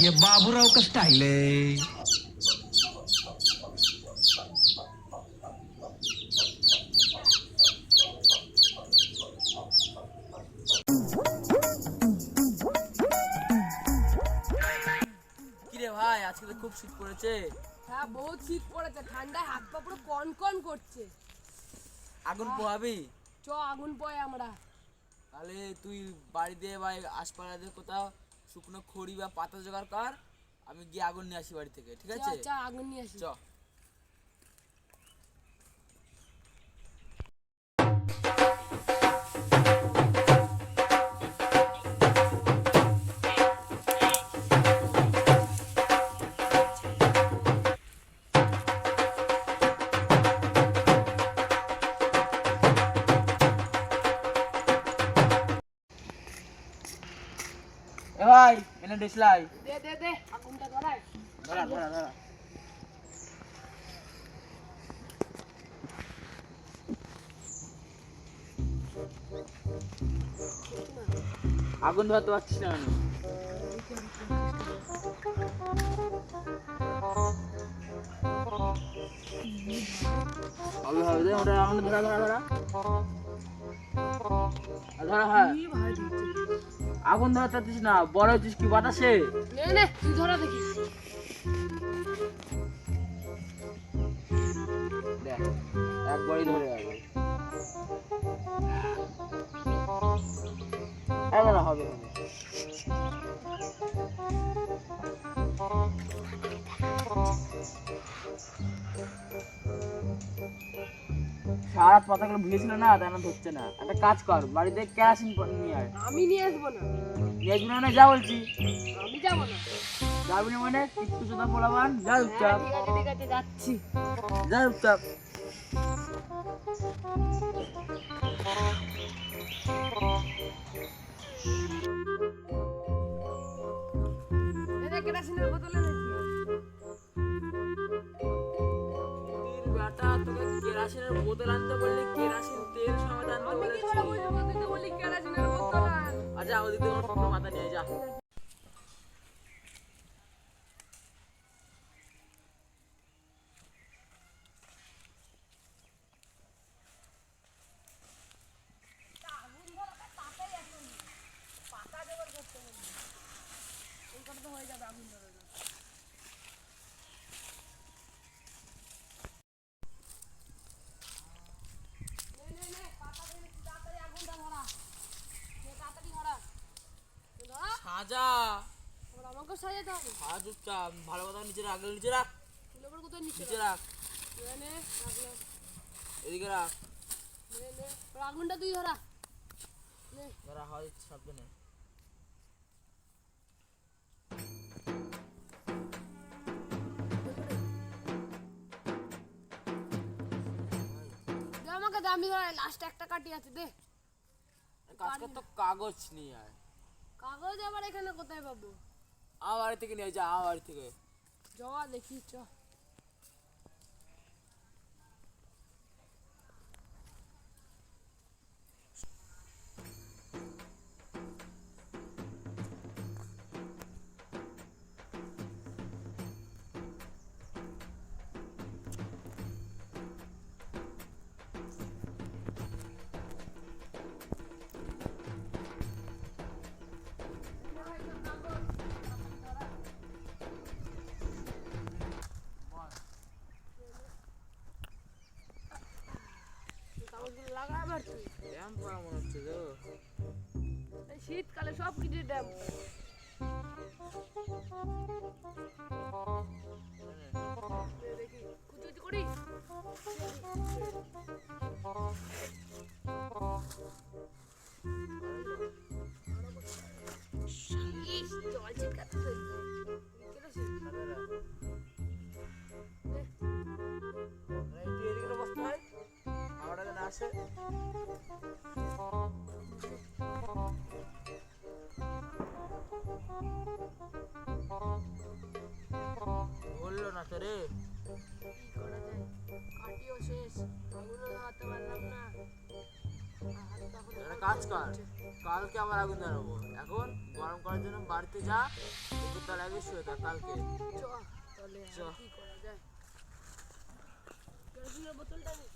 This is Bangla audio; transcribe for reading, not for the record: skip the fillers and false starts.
ये बाबूराव का स्टाइल है। কিরে ভাই, আজকে তো খুব শীত পড়েছে। হ্যাঁ, বহুত শীত পড়েছে, ঠান্ডায় হাত পা পুরো কনকন করছে। আগুন পোহাবি? চ আগুন পোয় আমরা। তাহলে তুই বাড়িতে বা আশপাশে কোথাও শুকনো খড়ি বা পাতা জোগাড় কর, আমি গিয়ে আগুন নিয়ে আসি বাড়ি থেকে, ঠিক আছে? চ আগুন নিয়ে আসি। চ। এ ভাই, এনে ডিসলাই। দে আগুনটা ধরাই। ধরা। আগুন ধরাতে পারছিস না আমি। হবে দে, ওটা আগুন ধরা। হ্যাঁ, আগুন ধরাতে পারছিস না, বড় হচ্ছিস কি বাতাসে? নে তুই ধরা দেখি। দেখ, একবারই ধরে যাবে। হবে। সারা পাতাগুলো ভুলেছিল না, তাই না ধরছে না। একটা কাজ কর, বাড়িতে কেরাসিন নিয়ে আয়। আমি নিয়ে আসবো না। নিয়ে আসবি না? যা বলছি। আমি যাবো না। যাবি না মানে? কিচ্ছু সুদা পোলাবান, যা চুপচাপ। ঠিক আছে যাচ্ছি। যা চুপচাপ। কেরাসিনের বোতল এনেছি। বেটা, তোকে কেরাসিনের বোতল আনতে বললি, কেরাসিন তেল সমেত আনতে আমি কি বলেছি। করে বুঝবো? তুই তো বললি কেরাসিনের বোতল আন। আচ্ছা, ওদিকে তোমার শুকনো মাথা নিয়ে যা। আগুন ধরাতে পাতাই এখন পাতা জোগাড় করতে বলবি। এই কথা তো হয়ে যাবে আগুন ধরানো। নে পাতা দিয়ে তাড়াতাড়ি আগুনটা ধরা। তাড়াতাড়ি ধরা। ধরা। সাজা। আমাকে সাজাতে হবে। চুপচাপ, ভালো কথা নিচে রাখ, নিচে রাখ। তুলোর কোথায় নিচে রাখ। নে রাখলো। এদিকে রাখ। নে আগুনটা তুই ধরা। নে ধরা হয় শব্দ নেই। দে আমাকে দে, আমি ধরা লাস্ট একটা কাটি আছে দে। কাজ কর তো, কাগজ নিয়ে আয়। কাগজ আবার এখানে কোথায় পাবো? আমার বাড়ি থেকে নিয়ে যা, আমার বাড়ি থেকে। যাওয়া দেখি চ। লাগাই মারছি। ড্যাম পড়া মনে হচ্ছে তো। এই শীতকালে সব কিছু ড্যাম। দেখি কুচি করি। জল ছিটকাতে আসে। বললো না তো রে। কি করা যায়? কাটিও শেষ, আগুনও ধরাতে পারলাম না। একটা কাজ কর, কালকে আবার আগুন ধরাবো। এখন গরম করার জন্য বাড়িতে যা, দুপুরটা লাগে শুয়ে থাক কালকে। চ তাহলে চ। কি করা যায়? কেরোসিনের বোতলটা নে।